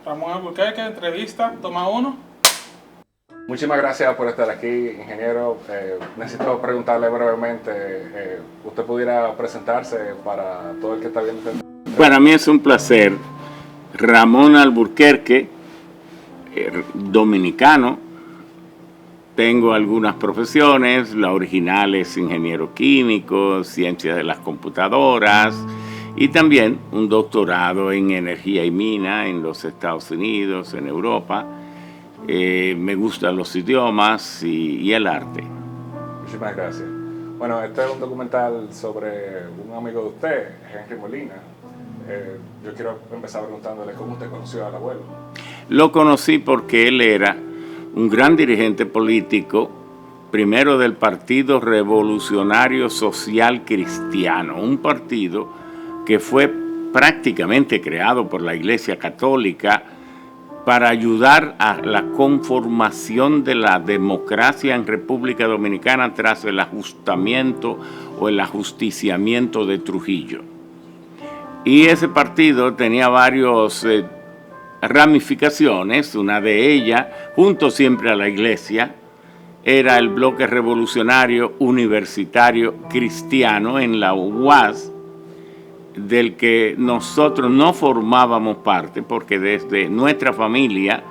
Ramón Alburquerque, entrevista, toma 1. Muchísimas gracias por estar aquí, ingeniero. Necesito preguntarle brevemente, ¿usted pudiera presentarse para todo el que está viendo? Para mí es un placer. Ramón Alburquerque, dominicano. Tengo algunas profesiones, la original es ingeniero químico, ciencia de las computadoras y también un doctorado en energía y mina en los Estados Unidos, en Europa. Me gustan los idiomas y el arte. Muchísimas gracias. Bueno, este es un documental sobre un amigo de usted, Henry Molina. Yo quiero empezar preguntándole cómo usted conoció al abuelo. Lo conocí porque él era un gran dirigente político, primero del Partido Revolucionario Social Cristiano, un partido que fue prácticamente creado por la Iglesia Católica para ayudar a la conformación de la democracia en República Dominicana tras el ajustamiento o el ajusticiamiento de Trujillo. Y ese partido tenía varios ramificaciones, una de ellas, junto siempre a la Iglesia, era el Bloque Revolucionario Universitario Cristiano en la UAS, del que nosotros no formábamos parte, porque desde nuestra familia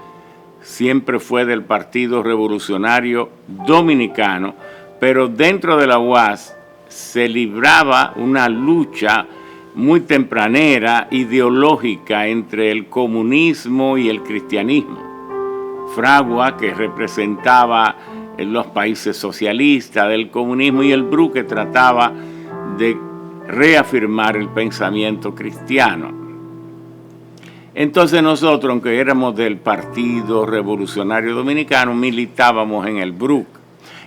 siempre fue del Partido Revolucionario Dominicano, pero dentro de la UAS se libraba una lucha muy tempranera, ideológica, entre el comunismo y el cristianismo. Fragua, que representaba los países socialistas del comunismo, y el BRU, que trataba de reafirmar el pensamiento cristiano. Entonces nosotros, aunque éramos del Partido Revolucionario Dominicano, militábamos en el BRUC.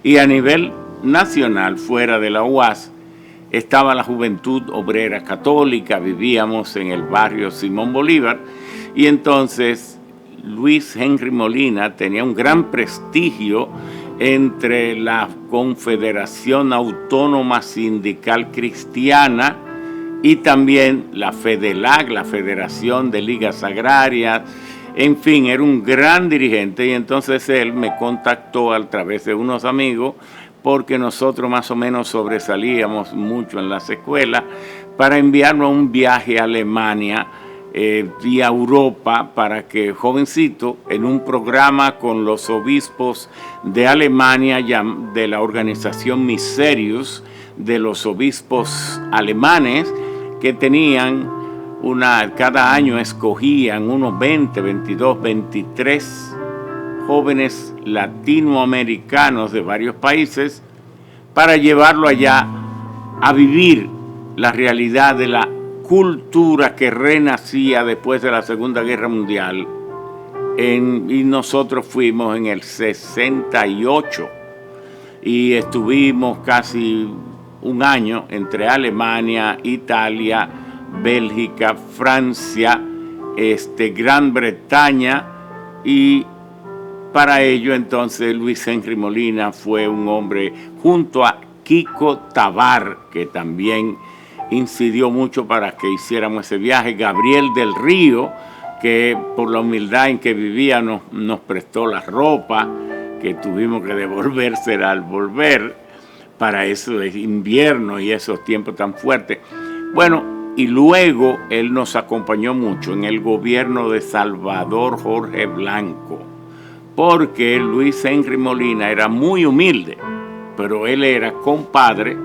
Y a nivel nacional, fuera de la UAS, estaba la Juventud Obrera Católica, vivíamos en el barrio Simón Bolívar, y entonces Luis Henry Molina tenía un gran prestigio entre la Confederación Autónoma Sindical Cristiana y también la FEDELAC, la Federación de Ligas Agrarias. En fin, era un gran dirigente, y entonces él me contactó a través de unos amigos, porque nosotros más o menos sobresalíamos mucho en las escuelas, para enviarnos a un viaje a Alemania y a Europa, para que jovencito, en un programa con los obispos de Alemania, de la organización Miserius, de los obispos alemanes, que tenían cada año escogían unos 20, 22, 23 jóvenes latinoamericanos de varios países para llevarlo allá a vivir la realidad de la cultura que renacía después de la Segunda Guerra Mundial. Y nosotros fuimos en el 68 y estuvimos casi un año entre Alemania, Italia, Bélgica, Francia, Gran Bretaña, y para ello entonces Luis Henry Molina fue un hombre, junto a Kiko Tabar, que también incidió mucho para que hiciéramos ese viaje, Gabriel del Río, que por la humildad en que vivía nos prestó la ropa, que tuvimos que devolvérsela al volver para eso de invierno y esos tiempos tan fuertes. Bueno, y luego él nos acompañó mucho en el gobierno de Salvador Jorge Blanco, porque Luis Henry Molina era muy humilde, pero él era compadre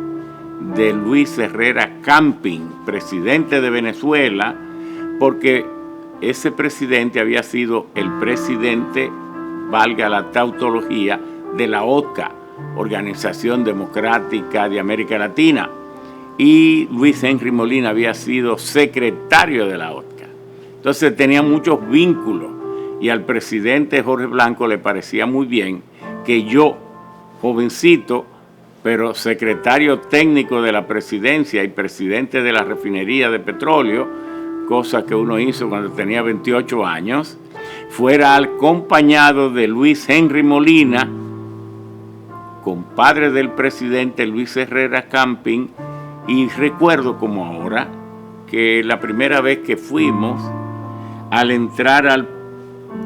de Luis Herrera Camping, presidente de Venezuela, porque ese presidente había sido el presidente, valga la tautología, de la ODCA, Organización Democrática de América Latina, y Luis Henry Molina había sido secretario de la ODCA. Entonces tenía muchos vínculos, y al presidente Jorge Blanco le parecía muy bien que yo, jovencito, pero secretario técnico de la presidencia y presidente de la refinería de petróleo, cosa que uno hizo cuando tenía 28 años, fuera acompañado de Luis Henry Molina, compadre del presidente Luis Herrera Camping. Y recuerdo como ahora que la primera vez que fuimos, al entrar al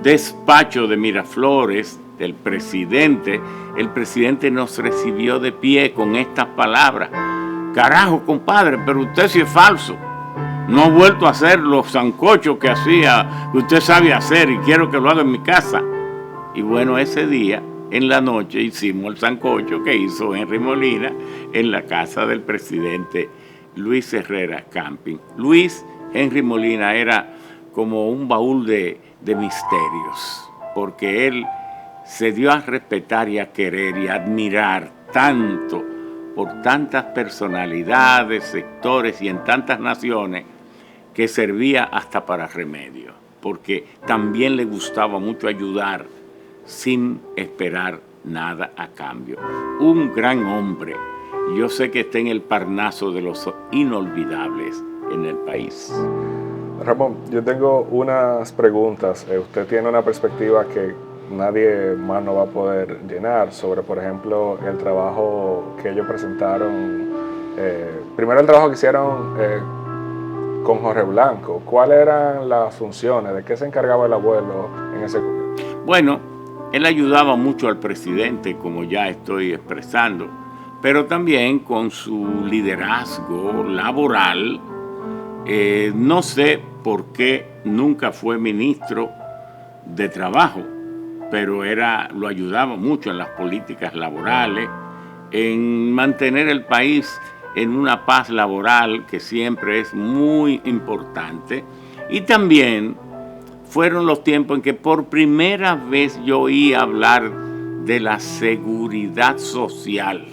despacho de Miraflores del presidente, el presidente nos recibió de pie con estas palabras: carajo, compadre, pero usted sí es falso. No ha vuelto a hacer los sancochos que hacía, que usted sabe hacer, y quiero que lo haga en mi casa. Y bueno, ese día, en la noche, hicimos el sancocho que hizo Henry Molina en la casa del presidente Luis Herrera Camping. Luis Henry Molina era como un baúl de misterios, porque él se dio a respetar y a querer y a admirar tanto por tantas personalidades, sectores y en tantas naciones, que servía hasta para remedio, porque también le gustaba mucho ayudar sin esperar nada a cambio. Un gran hombre. Yo sé que está en el Parnaso de los inolvidables en el país. Ramón, yo tengo unas preguntas. Usted tiene una perspectiva que nadie más no va a poder llenar sobre, por ejemplo, el trabajo que ellos presentaron. Primero el trabajo que hicieron con Jorge Blanco. ¿Cuáles eran las funciones? ¿De qué se encargaba el abuelo en ese gobierno? Bueno, él ayudaba mucho al presidente, como ya estoy expresando, pero también con su liderazgo laboral. No sé por qué nunca fue ministro de Trabajo, pero lo ayudaba mucho en las políticas laborales, en mantener el país en una paz laboral que siempre es muy importante. Y también fueron los tiempos en que por primera vez yo oí hablar de la seguridad social.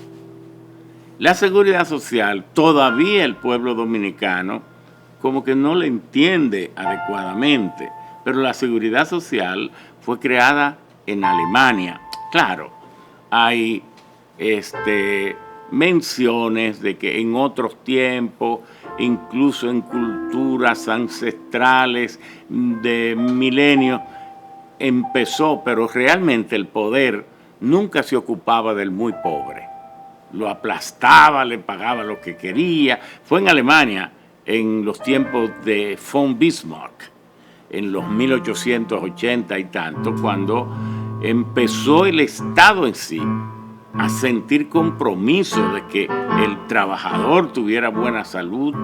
La seguridad social, todavía el pueblo dominicano como que no la entiende adecuadamente, pero la seguridad social fue creada en Alemania. Claro, hay menciones de que en otros tiempos, incluso en culturas ancestrales de milenios, empezó, pero realmente el poder nunca se ocupaba del muy pobre. Lo aplastaba, le pagaba lo que quería. Fue en Alemania, en los tiempos de von Bismarck, en los 1880 y tanto, cuando empezó el Estado en sí a sentir compromiso de que el trabajador tuviera buena salud,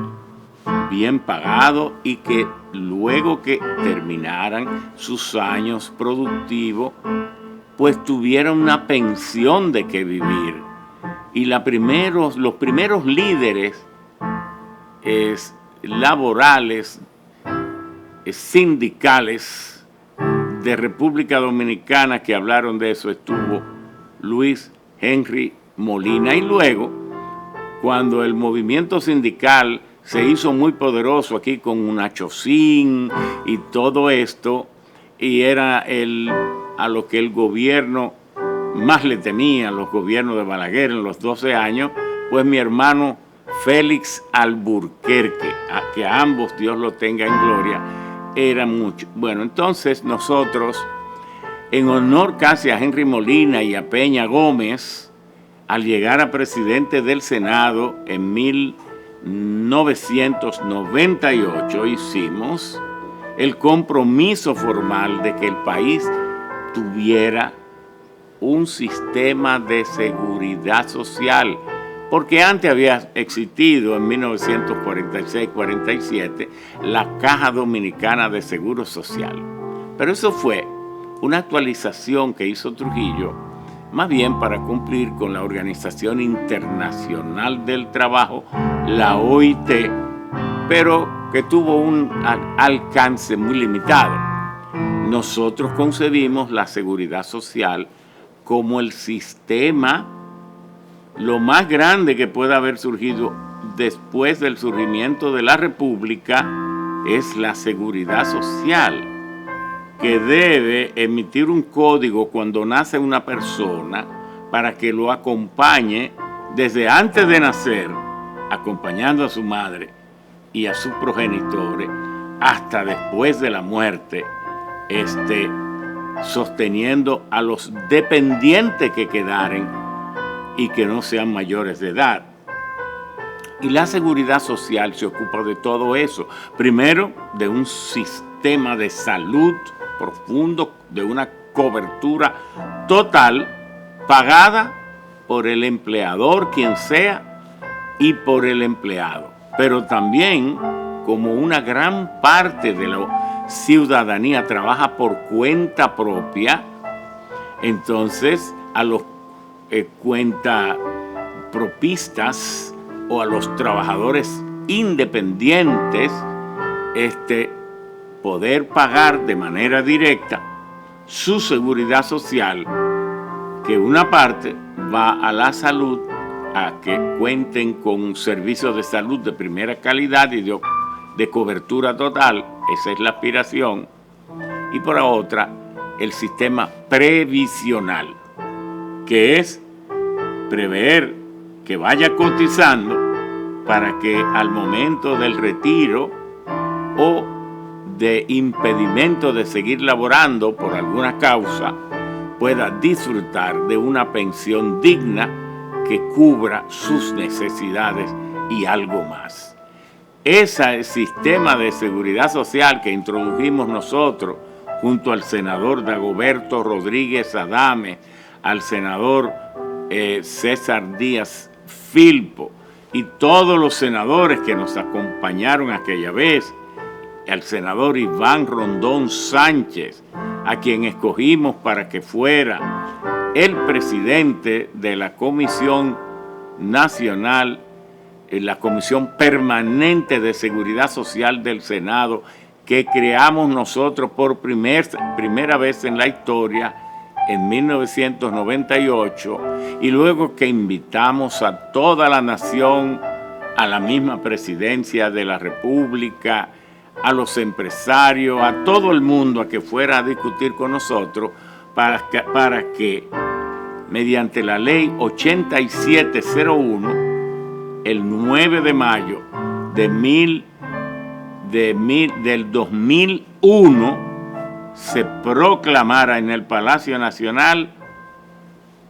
bien pagado, y que luego que terminaran sus años productivos, pues tuviera una pensión de que vivir. Y los primeros líderes laborales, sindicales de República Dominicana que hablaron de eso estuvo Luis Henry Molina. Y luego, cuando el movimiento sindical se hizo muy poderoso aquí con Nacho Sin y todo esto, y era a lo que el gobierno más le temía, los gobiernos de Balaguer en los 12 años, pues mi hermano Félix Alburquerque, a que a ambos Dios lo tenga en gloria, era mucho. Bueno, entonces nosotros, en honor casi a Henry Molina y a Peña Gómez, al llegar a presidente del Senado en 1998, hicimos el compromiso formal de que el país tuviera un sistema de seguridad social, porque antes había existido en 1946-47 la Caja Dominicana de Seguro Social. Pero eso fue una actualización que hizo Trujillo, más bien para cumplir con la Organización Internacional del Trabajo, la OIT, pero que tuvo un alcance muy limitado. Nosotros concebimos la seguridad social como el sistema lo más grande que pueda haber surgido después del surgimiento de la República, es la seguridad social, que debe emitir un código cuando nace una persona para que lo acompañe desde antes de nacer, acompañando a su madre y a sus progenitores, hasta después de la muerte, sosteniendo a los dependientes que quedaren y que no sean mayores de edad. Y la seguridad social se ocupa de todo eso. Primero, de un sistema de salud profundo de una cobertura total pagada por el empleador, quien sea, y por el empleado. Pero también, como una gran parte de la ciudadanía trabaja por cuenta propia, entonces a los cuentapropistas o a los trabajadores independientes, poder pagar de manera directa su seguridad social, que una parte va a la salud, a que cuenten con servicios de salud de primera calidad y de cobertura total, esa es la aspiración, y por la otra, el sistema previsional, que es prever que vaya cotizando para que al momento del retiro o de impedimento de seguir laborando por alguna causa, pueda disfrutar de una pensión digna que cubra sus necesidades y algo más. Ese sistema de seguridad social que introdujimos nosotros junto al senador Dagoberto Rodríguez Adame, al senador César Díaz Filpo y todos los senadores que nos acompañaron aquella vez, al senador Iván Rondón Sánchez, a quien escogimos para que fuera el presidente de la Comisión Nacional, la Comisión Permanente de Seguridad Social del Senado, que creamos nosotros por primera vez en la historia en 1998, y luego que invitamos a toda la nación, a la misma presidencia de la República, a los empresarios, a todo el mundo a que fuera a discutir con nosotros para que mediante la ley 8701, el 9 de mayo del 2001, se proclamara en el Palacio Nacional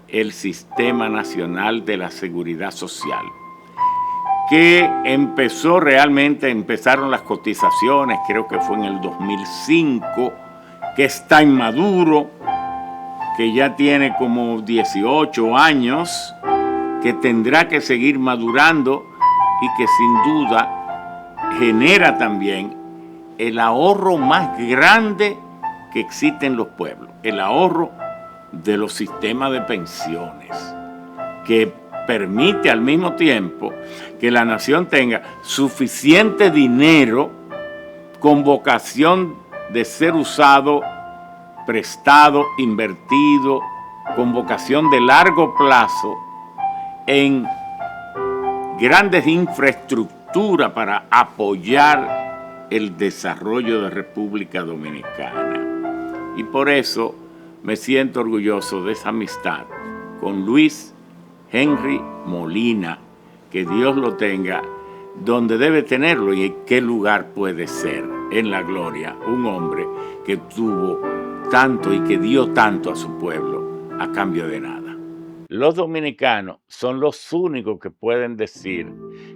el Sistema Nacional de la Seguridad Social, que empezaron las cotizaciones, creo que fue en el 2005, que está inmaduro, que ya tiene como 18 años, que tendrá que seguir madurando y que sin duda genera también el ahorro más grande que existe en los pueblos, el ahorro de los sistemas de pensiones, que permite al mismo tiempo que la nación tenga suficiente dinero con vocación de ser usado, prestado, invertido, con vocación de largo plazo en grandes infraestructuras para apoyar el desarrollo de República Dominicana. Y por eso me siento orgulloso de esa amistad con Luis Henry Molina, que Dios lo tenga donde debe tenerlo y en qué lugar puede ser en la gloria, un hombre que tuvo tanto y que dio tanto a su pueblo a cambio de nada. Los dominicanos son los únicos que pueden decir: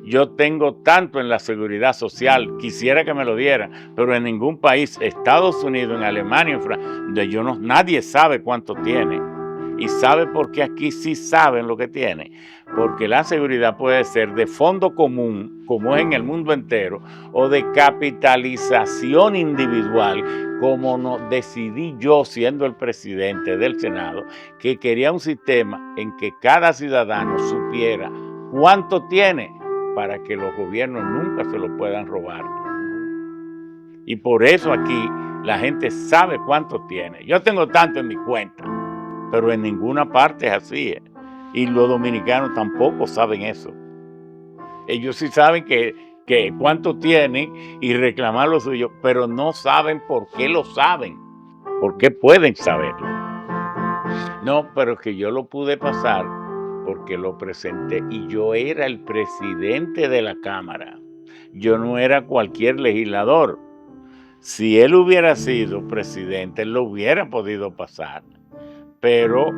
yo tengo tanto en la seguridad social, quisiera que me lo dieran, pero en ningún país, Estados Unidos, en Alemania, nadie sabe cuánto tiene. ¿Y sabe por qué aquí sí saben lo que tiene? Porque la seguridad puede ser de fondo común, como es en el mundo entero, o de capitalización individual, como decidí yo, siendo el presidente del Senado, que quería un sistema en que cada ciudadano supiera cuánto tiene para que los gobiernos nunca se lo puedan robar. Y por eso aquí la gente sabe cuánto tiene. Yo tengo tanto en mi cuenta, pero en ninguna parte es así. Y los dominicanos tampoco saben eso. Ellos sí saben que cuánto tienen y reclamar lo suyo, pero no saben por qué lo saben, por qué pueden saberlo. No, pero que yo lo pude pasar porque lo presenté y yo era el presidente de la Cámara. Yo no era cualquier legislador. Si él hubiera sido presidente, él lo hubiera podido pasar. Pero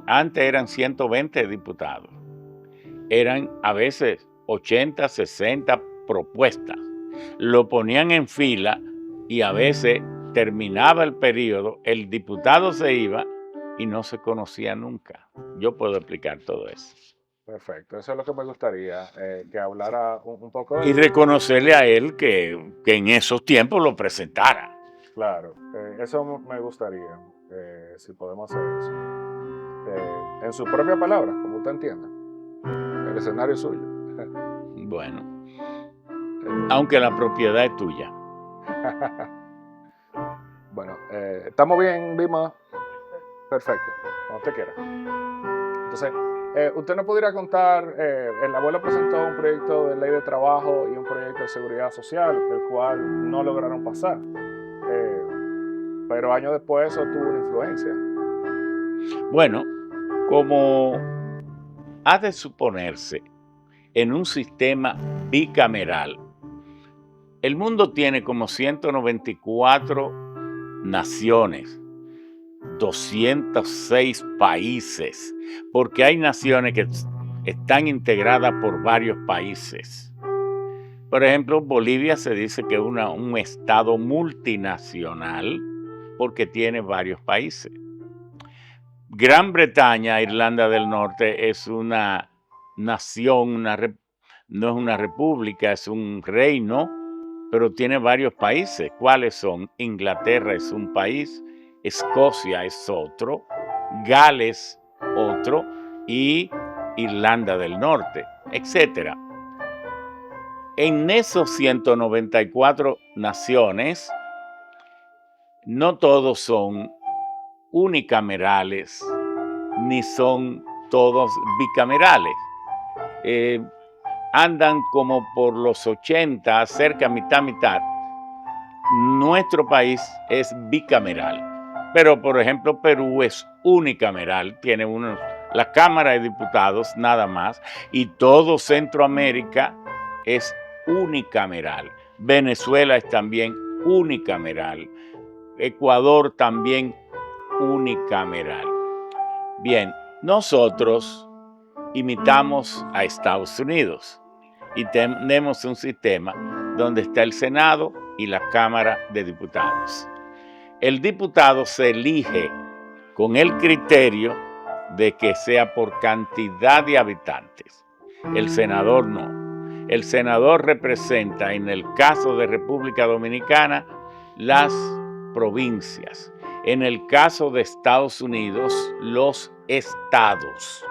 antes eran 120 diputados. Eran a veces 80, 60 propuestas. Lo ponían en fila y a veces terminaba el periodo, el diputado se iba y no se conocía nunca. Yo puedo explicar todo eso. Perfecto, eso es lo que me gustaría, que hablara un poco Y de... reconocerle a él que en esos tiempos lo presentara. Claro, eso me gustaría, si podemos hacer eso. En su propia palabra, como usted entienda. El escenario es suyo. Bueno, aunque la propiedad es tuya. Bueno, ¿estamos bien, Bima? Perfecto, cuando usted quiera. Entonces, usted nos pudiera contar, el abuelo presentó un proyecto de ley de trabajo y un proyecto de seguridad social, el cual no lograron pasar. Pero años después eso tuvo una influencia. Bueno, como ha de suponerse, en un sistema bicameral, el mundo tiene como 194 naciones, 206 países, porque hay naciones que están integradas por varios países. Por ejemplo, Bolivia se dice que es un estado multinacional porque tiene varios países. Gran Bretaña, Irlanda del Norte, es una nación, no es una república, es un reino, pero tiene varios países. ¿Cuáles son? Inglaterra es un país, Escocia es otro, Gales otro y Irlanda del Norte, etc. En esos 194 naciones, no todos son unicamerales, ni son todos bicamerales. Andan como por los 80, cerca mitad. Nuestro país es bicameral, pero por ejemplo Perú es unicameral, tiene la Cámara de Diputados nada más, y todo Centroamérica es unicameral. Venezuela es también unicameral. Ecuador también unicameral. Bien, nosotros imitamos a Estados Unidos y tenemos un sistema donde está el Senado y la Cámara de Diputados. El diputado se elige con el criterio de que sea por cantidad de habitantes. El senador no. El senador representa, en el caso de República Dominicana, las provincias. En el caso de Estados Unidos, los estados.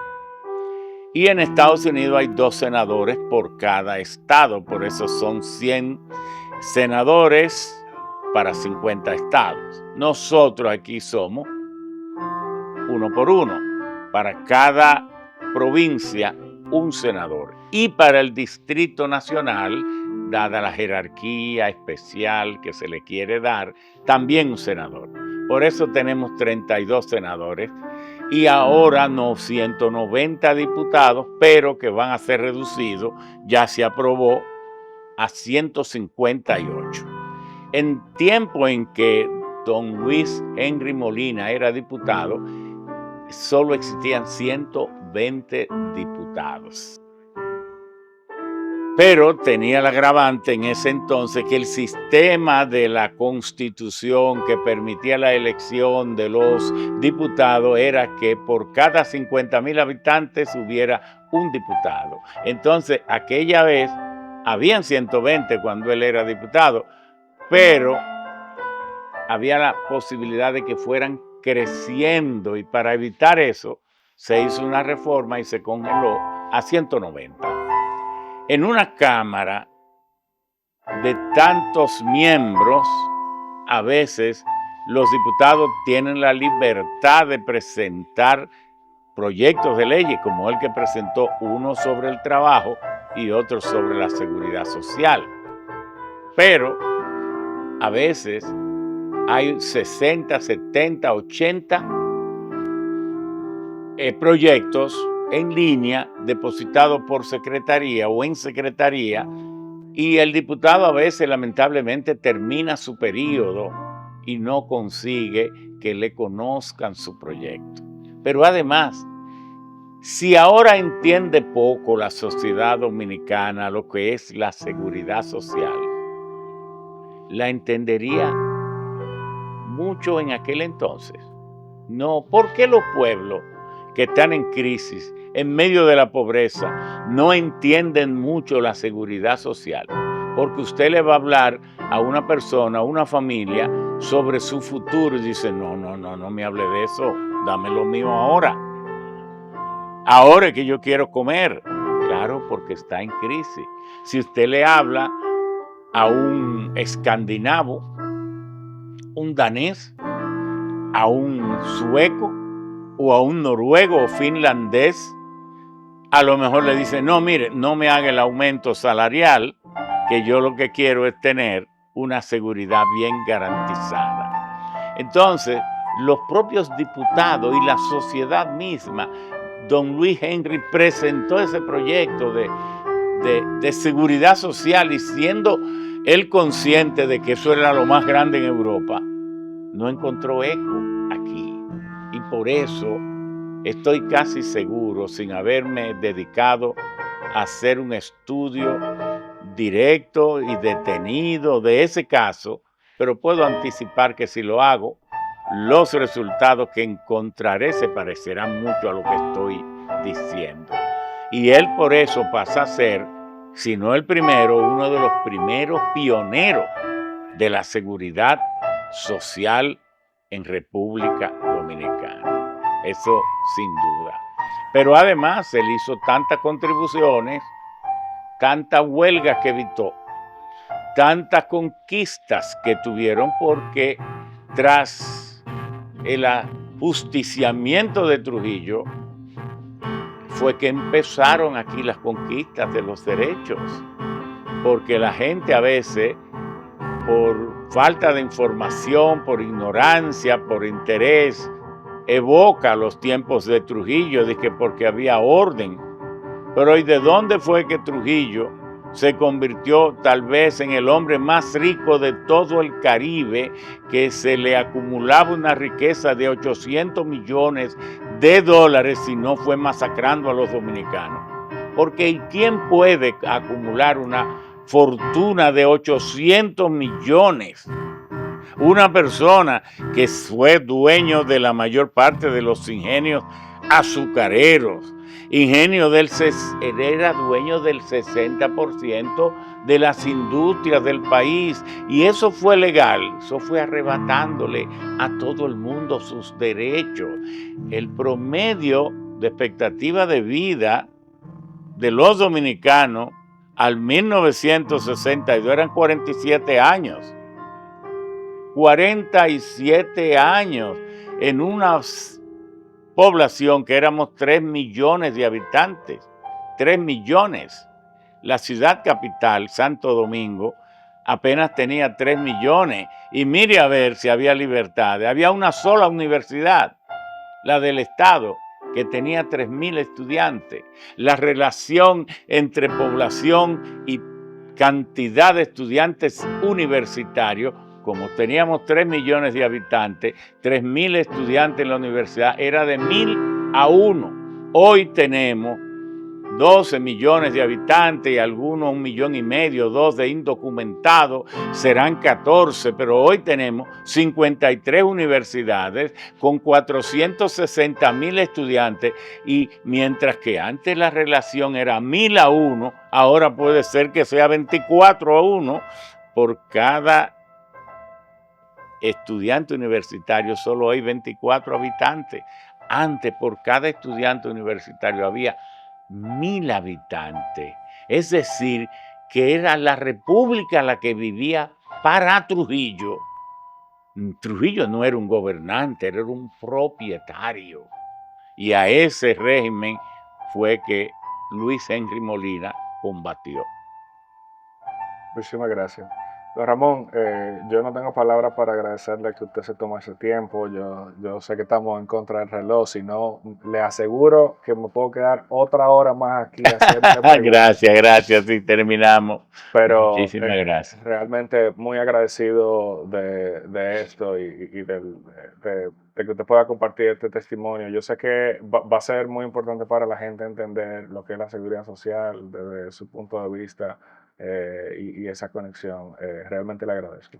Y en Estados Unidos hay 2 senadores por cada estado, por eso son 100 senadores para 50 estados. Nosotros aquí somos 1 por 1, para cada provincia un senador. Y para el Distrito Nacional, dada la jerarquía especial que se le quiere dar, también un senador. Por eso tenemos 32 senadores y ahora 190 diputados, pero que van a ser reducidos, ya se aprobó a 158. En tiempo en que don Luis Henry Molina era diputado, solo existían 120 diputados. Pero tenía el agravante en ese entonces que el sistema de la Constitución que permitía la elección de los diputados era que por cada 50,000 habitantes hubiera un diputado. Entonces, aquella vez habían 120 cuando él era diputado, pero había la posibilidad de que fueran creciendo y para evitar eso se hizo una reforma y se congeló a 190. En una Cámara de tantos miembros, a veces los diputados tienen la libertad de presentar proyectos de leyes, como el que presentó, uno sobre el trabajo y otro sobre la seguridad social. Pero a veces hay 60, 70, 80 proyectos en línea depositados por secretaría o en secretaría, y el diputado a veces lamentablemente termina su periodo y no consigue que le conozcan su proyecto. Pero además, si ahora entiende poco la sociedad dominicana lo que es la seguridad social, la entendería mucho en aquel entonces? No, ¿por qué los pueblos que están en crisis, en medio de la pobreza, no entienden mucho la seguridad social? Porque usted le va a hablar a una persona, a una familia, sobre su futuro y dice, no, no, no, no me hable de eso, dame lo mío ahora. Ahora es que yo quiero comer. Claro, porque está en crisis. Si usted le habla a un escandinavo, un danés, a un sueco o a un noruego o finlandés, a lo mejor le dice, no, mire, no me haga el aumento salarial, que yo lo que quiero es tener una seguridad bien garantizada. Entonces, los propios diputados y la sociedad misma, don Luis Henry presentó ese proyecto de seguridad social y siendo él consciente de que eso era lo más grande en Europa, no encontró eco aquí. Y por eso estoy casi seguro, sin haberme dedicado a hacer un estudio directo y detenido de ese caso, pero puedo anticipar que si lo hago, los resultados que encontraré se parecerán mucho a lo que estoy diciendo. Y él por eso pasa a ser, si no el primero, uno de los primeros pioneros de la seguridad social en República Dominicana. Eso sin duda. Pero además él hizo tantas contribuciones, tantas huelgas que evitó, tantas conquistas que tuvieron, porque tras el ajusticiamiento de Trujillo fue que empezaron aquí las conquistas de los derechos, porque la gente a veces, por falta de información, por ignorancia, por interés, evoca los tiempos de Trujillo, de que porque había orden. Pero ¿y de dónde fue que Trujillo se convirtió tal vez en el hombre más rico de todo el Caribe, que se le acumulaba una riqueza de 800 millones de dólares si no fue masacrando a los dominicanos? Porque ¿quién puede acumular una fortuna de 800 millones? Una persona que fue dueño de la mayor parte de los ingenios azucareros, era dueño del 60% de las industrias del país, y eso fue legal, eso fue arrebatándole a todo el mundo sus derechos. El promedio de expectativa de vida de los dominicanos al 1962 eran 47 años. 47 años en una población que éramos 3 millones de habitantes. 3 millones. La ciudad capital, Santo Domingo, apenas tenía 3 millones. Y mire a ver si había libertad. Había una sola universidad, la del Estado, que tenía 3.000 estudiantes. La relación entre población y cantidad de estudiantes universitarios, como teníamos 3 millones de habitantes, 3.000 estudiantes en la universidad, era de 1.000 a 1. Hoy tenemos 12 millones de habitantes y algunos 1,5 millones, 2 de indocumentados, serán 14, pero hoy tenemos 53 universidades con 460.000 estudiantes, y mientras que antes la relación era 1.000 a 1, ahora puede ser que sea 24 a 1 por cada estudiante universitario. Solo hay 24 habitantes. Antes, por cada estudiante universitario había 1.000 habitantes. Es decir, que era la república la que vivía para Trujillo. Trujillo no era un gobernante, era un propietario. Y a ese régimen fue que Luis Henry Molina combatió. Muchísimas gracias. Don Ramón, yo no tengo palabras para agradecerle que usted se tome ese tiempo. Yo sé que estamos en contra del reloj, si no, le aseguro que me puedo quedar otra hora más aquí haciendo preguntas. Gracias, sí, terminamos. Pero Muchísimas gracias. realmente muy agradecido de esto y de que usted pueda compartir este testimonio. Yo sé que va a ser muy importante para la gente entender lo que es la seguridad social desde su punto de vista, y esa conexión. Realmente le agradezco.